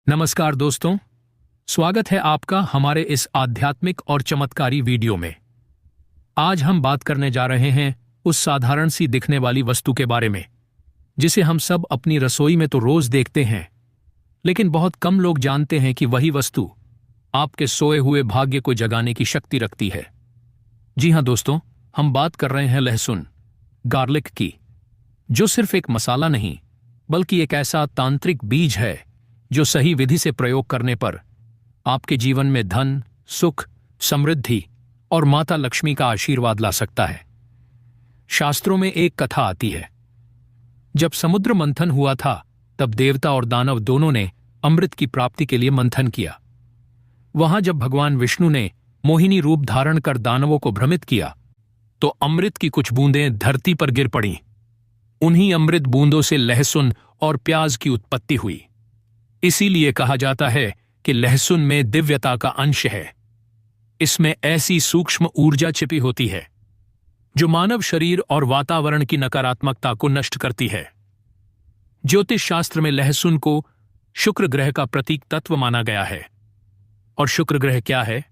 नमस्कार दोस्तों, स्वागत है आपका हमारे इस आध्यात्मिक और चमत्कारी वीडियो में। आज हम बात करने जा रहे हैं उस साधारण सी दिखने वाली वस्तु के बारे में जिसे हम सब अपनी रसोई में तो रोज देखते हैं, लेकिन बहुत कम लोग जानते हैं कि वही वस्तु आपके सोए हुए भाग्य को जगाने की शक्ति रखती है। जी हां दोस्तों, हम बात कर रहे हैं लहसुन, गार्लिक की, जो सिर्फ एक मसाला नहीं बल्कि एक ऐसा तांत्रिक बीज है जो सही विधि से प्रयोग करने पर आपके जीवन में धन, सुख, समृद्धि और माता लक्ष्मी का आशीर्वाद ला सकता है। शास्त्रों में एक कथा आती है, जब समुद्र मंथन हुआ था तब देवता और दानव दोनों ने अमृत की प्राप्ति के लिए मंथन किया। वहां जब भगवान विष्णु ने मोहिनी रूप धारण कर दानवों को भ्रमित किया तो अमृत की कुछ बूंदें धरती पर गिर पड़ीं। उन्हीं अमृत बूंदों से लहसुन और प्याज की उत्पत्ति हुई। इसीलिए कहा जाता है कि लहसुन में दिव्यता का अंश है। इसमें ऐसी सूक्ष्म ऊर्जा छिपी होती है जो मानव शरीर और वातावरण की नकारात्मकता को नष्ट करती है। ज्योतिष शास्त्र में लहसुन को शुक्र ग्रह का प्रतीक तत्व माना गया है। और शुक्र ग्रह क्या है?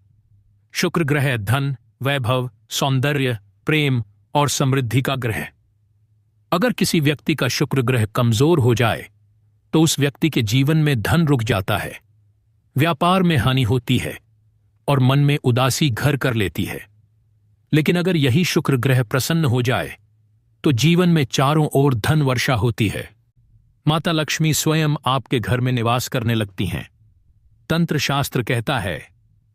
शुक्र ग्रह धन, वैभव, सौंदर्य, प्रेम और समृद्धि का ग्रह। अगर किसी व्यक्ति का शुक्र ग्रह कमजोर हो जाए तो उस व्यक्ति के जीवन में धन रुक जाता है, व्यापार में हानि होती है और मन में उदासी घर कर लेती है। लेकिन अगर यही शुक्र ग्रह प्रसन्न हो जाए तो जीवन में चारों ओर धन वर्षा होती है। माता लक्ष्मी स्वयं आपके घर में निवास करने लगती हैं। तंत्र शास्त्र कहता है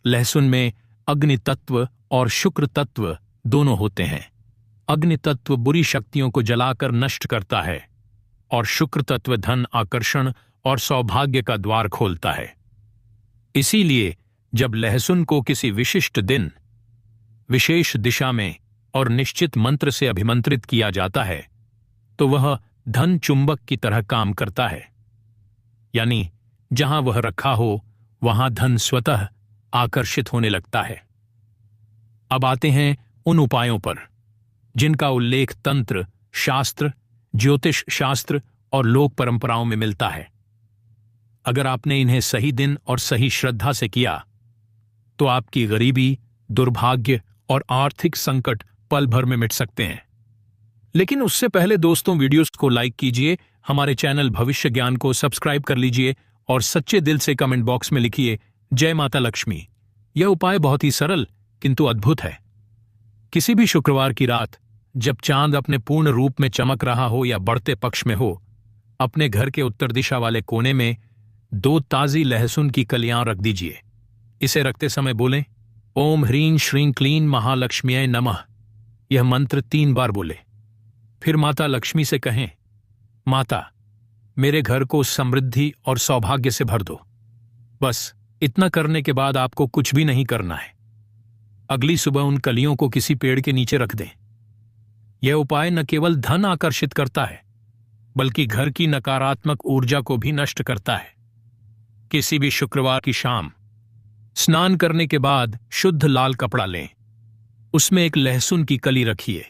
लहसुन में अग्नि तत्व और शुक्र तत्व दोनों होते हैं। अग्नि तत्व बुरी शक्तियों को जलाकर नष्ट करता है और शुक्र तत्व धन, आकर्षण और सौभाग्य का द्वार खोलता है। इसीलिए जब लहसुन को किसी विशिष्ट दिन, विशेष दिशा में और निश्चित मंत्र से अभिमंत्रित किया जाता है तो वह धन चुंबक की तरह काम करता है। यानी जहां वह रखा हो वहां धन स्वतः आकर्षित होने लगता है। अब आते हैं उन उपायों पर जिनका उल्लेख तंत्र शास्त्र, ज्योतिष शास्त्र और लोक परंपराओं में मिलता है। अगर आपने इन्हें सही दिन और सही श्रद्धा से किया तो आपकी गरीबी, दुर्भाग्य और आर्थिक संकट पल भर में मिट सकते हैं। लेकिन उससे पहले दोस्तों, वीडियोस को लाइक कीजिए, हमारे चैनल भविष्य ज्ञान को सब्सक्राइब कर लीजिए और सच्चे दिल से कमेंट बॉक्स में लिखिए जय माता लक्ष्मी। यह उपाय बहुत ही सरल किंतु अद्भुत है। किसी भी शुक्रवार की रात जब चांद अपने पूर्ण रूप में चमक रहा हो या बढ़ते पक्ष में हो, अपने घर के उत्तर दिशा वाले कोने में 2 ताजी लहसुन की कलियां रख दीजिए। इसे रखते समय बोलें ओम ह्रीं श्रीं क्लीं महालक्ष्म्यै नमः। यह मंत्र 3 बार बोले। फिर माता लक्ष्मी से कहें, माता मेरे घर को समृद्धि और सौभाग्य से भर दो। बस इतना करने के बाद आपको कुछ भी नहीं करना है। अगली सुबह उन कलियों को किसी पेड़ के नीचे रख दें। यह उपाय न केवल धन आकर्षित करता है बल्कि घर की नकारात्मक ऊर्जा को भी नष्ट करता है। किसी भी शुक्रवार की शाम स्नान करने के बाद शुद्ध लाल कपड़ा लें, उसमें एक लहसुन की कली रखिए।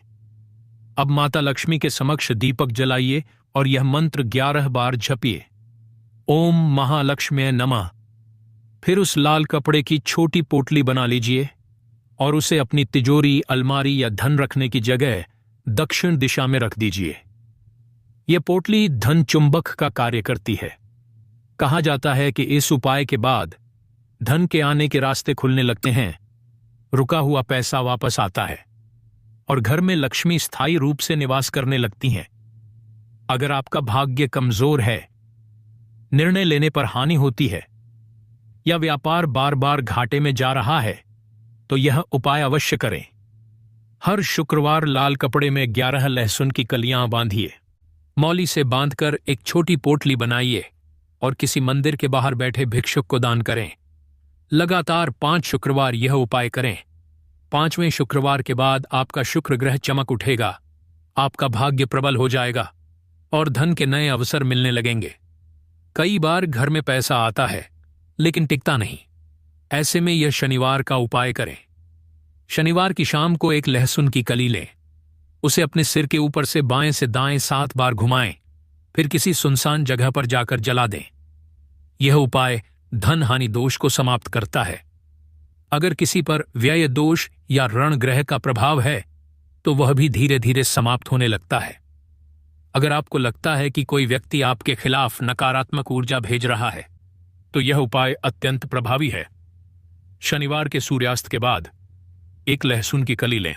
अब माता लक्ष्मी के समक्ष दीपक जलाइए और यह मंत्र 11 बार जपिए, ओम महालक्ष्म्यै नमः। फिर उस लाल कपड़े की छोटी पोटली बना लीजिए और उसे अपनी तिजोरी, अलमारी या धन रखने की जगह दक्षिण दिशा में रख दीजिए। यह पोटली धन चुंबक का कार्य करती है। कहा जाता है कि इस उपाय के बाद धन के आने के रास्ते खुलने लगते हैं, रुका हुआ पैसा वापस आता है और घर में लक्ष्मी स्थायी रूप से निवास करने लगती हैं। अगर आपका भाग्य कमजोर है, निर्णय लेने पर हानि होती है या व्यापार बार बार घाटे में जा रहा है तो यह उपाय अवश्य करें। हर शुक्रवार लाल कपड़े में 11 लहसुन की कलियां बांधिए। मौली से बांधकर एक छोटी पोटली बनाइए और किसी मंदिर के बाहर बैठे भिक्षुक को दान करें। लगातार 5 शुक्रवार यह उपाय करें। 5वें शुक्रवार के बाद आपका शुक्र ग्रह चमक उठेगा, आपका भाग्य प्रबल हो जाएगा और धन के नए अवसर मिलने लगेंगे। कई बार घर में पैसा आता है लेकिन टिकता नहीं। ऐसे में यह शनिवार का उपाय करें। शनिवार की शाम को एक लहसुन की कली लें, उसे अपने सिर के ऊपर से बाएं से दाएं 7 बार घुमाएं, फिर किसी सुनसान जगह पर जाकर जला दें। यह उपाय धन हानि दोष को समाप्त करता है। अगर किसी पर व्यय दोष या ऋण ग्रह का प्रभाव है तो वह भी धीरे धीरे समाप्त होने लगता है। अगर आपको लगता है कि कोई व्यक्ति आपके खिलाफ नकारात्मक ऊर्जा भेज रहा है तो यह उपाय अत्यंत प्रभावी है। शनिवार के सूर्यास्त के बाद एक लहसुन की कली लें।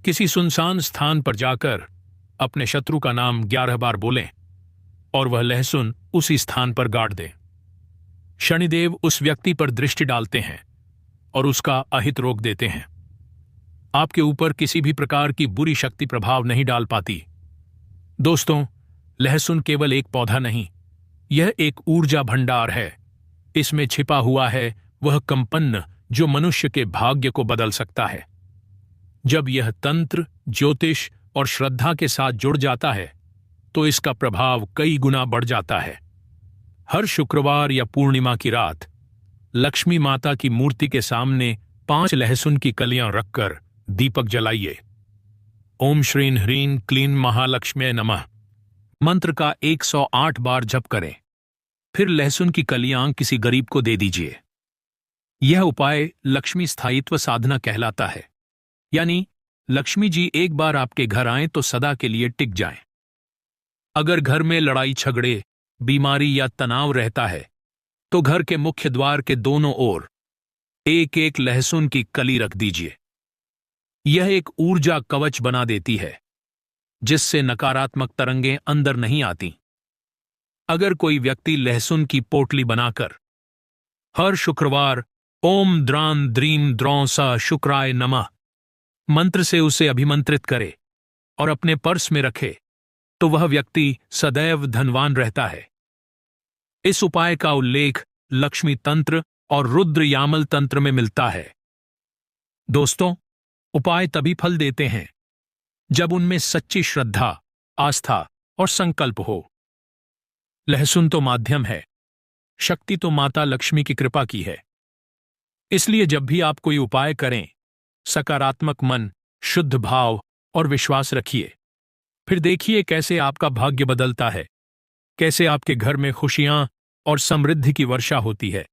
किसी सुनसान स्थान पर जाकर अपने शत्रु का नाम 11 बार बोलें और वह लहसुन उसी स्थान पर गाड़ दें। शनिदेव उस व्यक्ति पर दृष्टि डालते हैं और उसका अहित रोक देते हैं। आपके ऊपर किसी भी प्रकार की बुरी शक्ति प्रभाव नहीं डाल पाती। दोस्तों, लहसुन केवल एक पौधा नहीं, यह एक ऊर्जा भंडार है। इसमें छिपा हुआ है वह कंपन जो मनुष्य के भाग्य को बदल सकता है। जब यह तंत्र, ज्योतिष और श्रद्धा के साथ जुड़ जाता है तो इसका प्रभाव कई गुना बढ़ जाता है। हर शुक्रवार या पूर्णिमा की रात लक्ष्मी माता की मूर्ति के सामने 5 लहसुन की कलियां रखकर दीपक जलाइए। ओम श्रीं ह्रीं क्लीं महालक्ष्म्यै नमः मंत्र का 108 बार जप करें। फिर लहसुन की कलियां किसी गरीब को दे दीजिए। यह उपाय लक्ष्मी स्थायित्व साधना कहलाता है, यानी लक्ष्मी जी एक बार आपके घर आए तो सदा के लिए टिक जाएं। अगर घर में लड़ाई झगड़े, बीमारी या तनाव रहता है तो घर के मुख्य द्वार के दोनों ओर एक एक लहसुन की कली रख दीजिए। यह एक ऊर्जा कवच बना देती है जिससे नकारात्मक तरंगें अंदर नहीं आती। अगर कोई व्यक्ति लहसुन की पोटली बनाकर हर शुक्रवार ओम द्रां द्रीं द्रौं स शुक्राय नमः मंत्र से उसे अभिमंत्रित करे और अपने पर्स में रखे तो वह व्यक्ति सदैव धनवान रहता है। इस उपाय का उल्लेख लक्ष्मी तंत्र और रुद्र यामल तंत्र में मिलता है। दोस्तों, उपाय तभी फल देते हैं जब उनमें सच्ची श्रद्धा, आस्था और संकल्प हो। लहसुन तो माध्यम है, शक्ति तो माता लक्ष्मी की कृपा की है। इसलिए जब भी आप कोई उपाय करें, सकारात्मक मन, शुद्ध भाव और विश्वास रखिए। फिर देखिए कैसे आपका भाग्य बदलता है, कैसे आपके घर में खुशियां और समृद्धि की वर्षा होती है।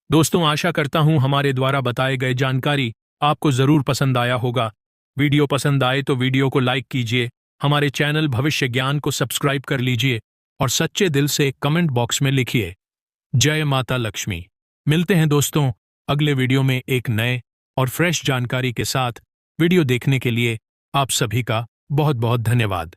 दोस्तों, आशा करता हूं हमारे द्वारा बताए गए जानकारी आपको जरूर पसंद आया होगा। वीडियो पसंद आए तो वीडियो को लाइक कीजिए, हमारे चैनल भविष्य ज्ञान को सब्सक्राइब कर लीजिए और सच्चे दिल से कमेंट बॉक्स में लिखिए जय माता लक्ष्मी। मिलते हैं दोस्तों अगले वीडियो में एक नए और फ्रेश जानकारी के साथ। वीडियो देखने के लिए आप सभी का बहुत बहुत धन्यवाद।